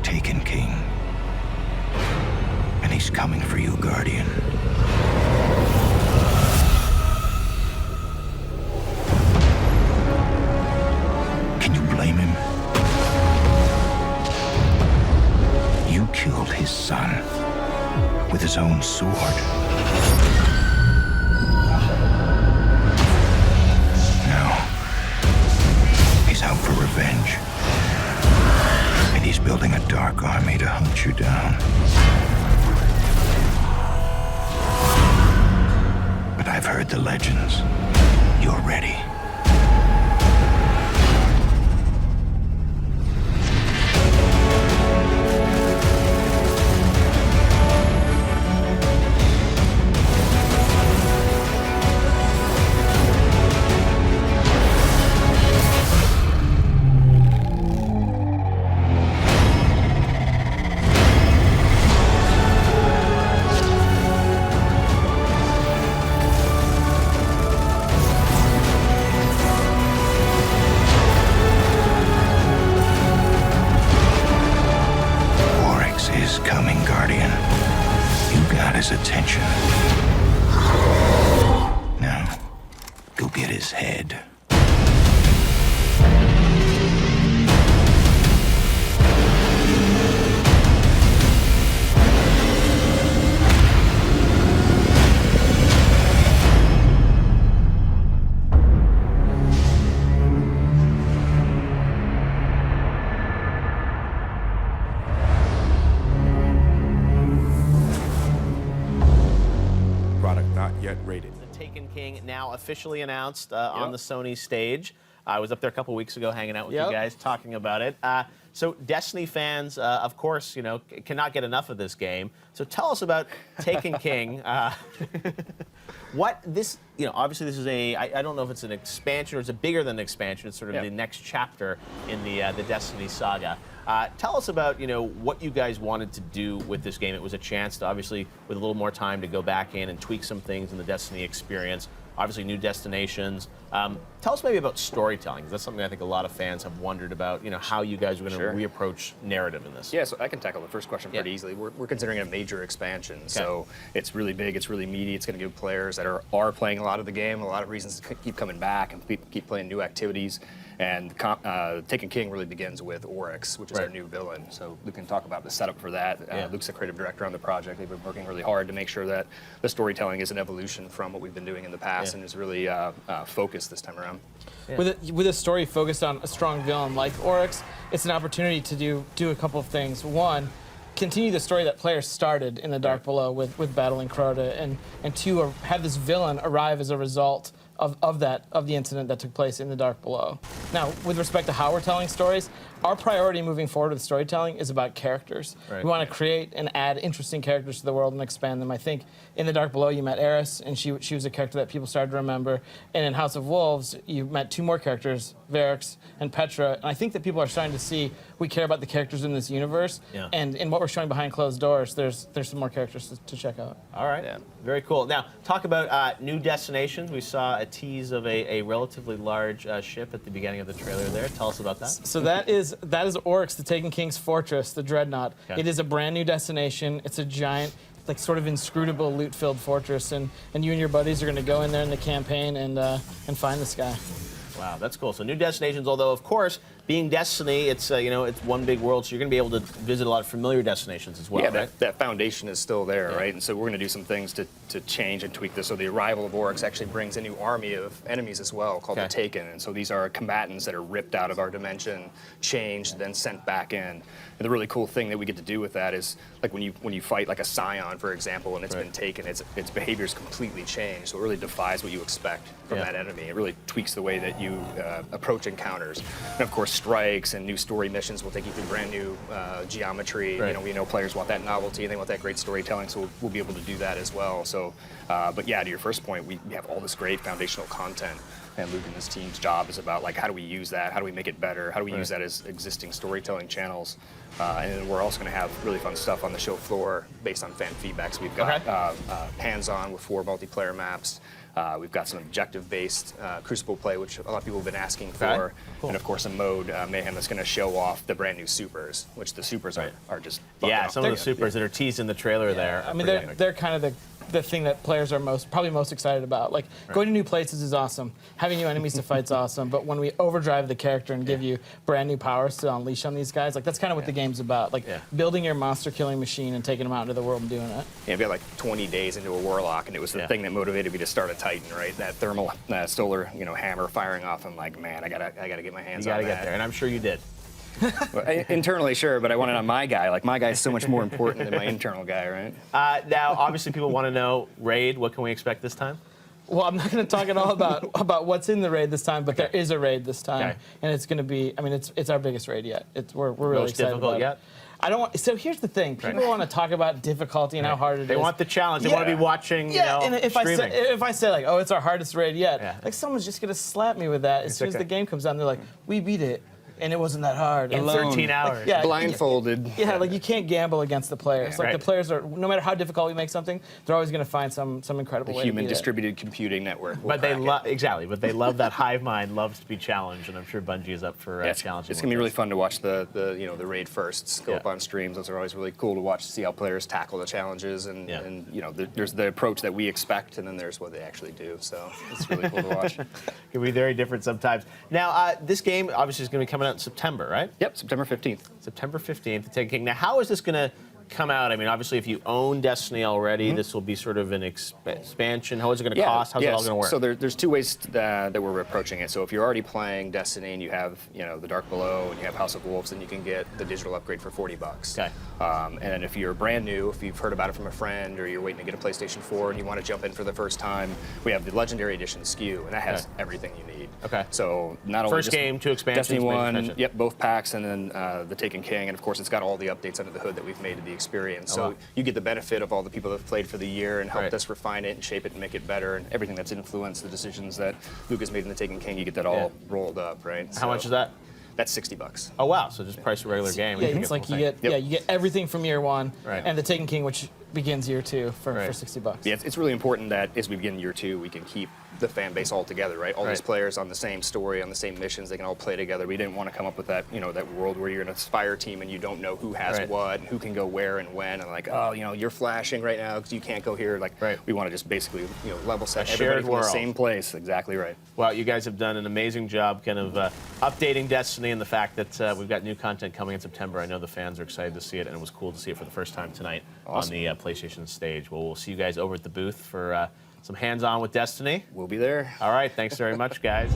Taken King. And he's coming for you, Guardian. Can you blame him? You killed his son with his own sword. Now, he's out for revenge. And he's building a dark army to hunt you down. But I've heard the legends. You're ready. Coming, Guardian. You got his attention. Now, go get his head. Not yet rated. The Taken King now officially announced on the Sony stage. I was up there a couple weeks ago hanging out with you guys talking about it. So Destiny fans, of course, cannot get enough of this game. So tell us about Taken King. What this, obviously this is I don't know if it's an expansion or it's bigger than an expansion. It's sort of the next chapter in the Destiny saga. Tell us about, what you guys wanted to do with this game. It was a chance to, obviously, with a little more time, to go back in and tweak some things in the Destiny experience. Obviously, new destinations. Tell us maybe about storytelling, because that's something I think a lot of fans have wondered about, how you guys are going to reapproach narrative in this. Yeah, so I can tackle the first question pretty easily. We're considering it a major expansion, so it's really big, it's really meaty, it's going to give players that are playing a lot of the game a lot of reasons to keep coming back and keep playing new activities. And Taken King really begins with Oryx, which is our new villain. So we can talk about the setup for that. Luke's the creative director on the project. They've been working really hard to make sure that the storytelling is an evolution from what we've been doing in the past and is really focused this time around. With a story focused on a strong villain like Oryx, it's an opportunity to do a couple of things. One, continue the story that players started in the Dark Below with battling Crota, and two, have this villain arrive as a result of the incident that took place in the Dark Below. Now, with respect to how we're telling stories, our priority moving forward with storytelling is about characters. We want to create and add interesting characters to the world and expand them. I think in the Dark Below you met Eris, and she was a character that people started to remember. And in House of Wolves you met two more characters, Varix and Petra. And I think that people are starting to see we care about the characters in this universe. And in what we're showing behind closed doors, there's some more characters to check out. All right, very cool. Now, talk about new destinations. We saw a tease of a relatively large ship at the beginning of the trailer there. Tell us about that. So that is Oryx, the Taken King's fortress, the Dreadnought. It is a brand new destination. It's a giant, like sort of inscrutable loot-filled fortress, and you and your buddies are going to go in there in the campaign and find this guy. Wow, that's cool. So new destinations, although of course, being Destiny, it's it's one big world, so you're going to be able to visit a lot of familiar destinations as well, right? that foundation is still there, right? And so we're going to do some things to change and tweak this. So the arrival of Oryx actually brings a new army of enemies as well, called the Taken. And so these are combatants that are ripped out of our dimension, changed, then sent back in. And the really cool thing that we get to do with that is, like when you fight like a Scion, for example, and it's been taken, its behavior's completely changed. So it really defies what you expect from that enemy. It really tweaks the way that you approach encounters. And of course, strikes and new story missions will take you through brand new geometry. We know players want that novelty and they want that great storytelling, so we'll be able to do that as well. So, but yeah, to your first point, we have all this great foundational content, and Luke and his team's job is about like, how do we use that? How do we make it better? How do we use that as existing storytelling channels? And then we're also going to have really fun stuff on the show floor based on fan feedback. So we've got hands-on with 4 multiplayer maps. We've got some objective-based Crucible play, which a lot of people have been asking for. Cool. And of course, a mode, Mayhem, that's going to show off the brand new supers, which the supers are just Yeah, some of the the supers that are teased in the trailer there. I mean, they're kind of the thing that players are probably most excited about. Like, going to new places is awesome. Having new enemies to fight is awesome. But when we overdrive the character and give you brand new powers to unleash on these guys, like, that's kind of what the game's about. Like, building your monster killing machine and taking them out into the world and doing it. Yeah, we got like 20 days into a Warlock, and it was the thing that motivated me to start a Titan, right? That thermal solar, hammer firing off. I'm like, man, I gotta get my hands on that. You gotta get there, and I'm sure you did. Well, internally, sure, but I want it on my guy. Like, my guy is so much more important than my internal guy, right? Now, obviously, people want to know, Raid, what can we expect this time? Well, I'm not going to talk at all about what's in the raid this time, but there is a raid this time, and it's going to be. I mean, it's our biggest raid yet. We're really Most excited difficult about yet? it. I don't want. So here's the thing: people want to talk about difficulty and how hard it is. They want the challenge. They want to be watching. And if streaming. I say like, oh, it's our hardest raid yet, like someone's just going to slap me with that as soon as the game comes out. They're like, we beat it. And it wasn't that hard. In 13 hours. Like, Blindfolded. Yeah, like you can't gamble against the players. Like the players are, no matter how difficult we make something, they're always going to find some incredible way to Human beat distributed computing network. But they love But they love that hive mind. Loves to be challenged, and I'm sure Bungie is up for challenging. It's gonna be really fun to watch the raid firsts go up on streams. Those are always really cool to watch, to see how players tackle the challenges, and there's the approach that we expect, and then there's what they actually do. So it's really cool to watch. It can be very different sometimes. Now, this game obviously is going to be coming out in September, right? Yep, September 15th. September 15th, the Taken King. Now, how is this going to come out? I mean, obviously, if you own Destiny already, this will be sort of an expansion. How is it going to cost? How's it all going to work? So there's two ways that we're approaching it. So if you're already playing Destiny and you have the Dark Below and you have House of Wolves, then you can get the digital upgrade for $40. Okay. And then if you're brand new, if you've heard about it from a friend or you're waiting to get a PlayStation 4 and you want to jump in for the first time, we have the Legendary Edition SKU, and that has everything you need. Okay. So not only First game, 2 expansions. Destiny 1, yep, both packs, and then the Taken King, and of course it's got all the updates under the hood that we've made to the experience. So you get the benefit of all the people that have played for the year and helped us refine it and shape it and make it better, and everything that's influenced the decisions that Luke has made in the Taken King. You get that all rolled up, right? How much is that? That's $60. Oh wow! So just price a regular game. Yeah, it's like you get everything from year one, and the Taken King, which begins year 2 for $60. Yeah, it's really important that as we begin year 2, we can keep the fan base all together, right? All these players on the same story, on the same missions, they can all play together. We didn't want to come up with that, that world where you're in a Spire team and you don't know who has what and who can go where and when, and like, oh, you're flashing right now because you can't go here. Like, we want to just basically, level set everybody from the same place. Exactly right. Well, you guys have done an amazing job kind of updating Destiny, and the fact that we've got new content coming in September. I know the fans are excited to see it, and it was cool to see it for the first time tonight on the PlayStation stage. Well, we'll see you guys over at the booth for some hands-on with Destiny. We'll be there. All right, thanks very much, guys.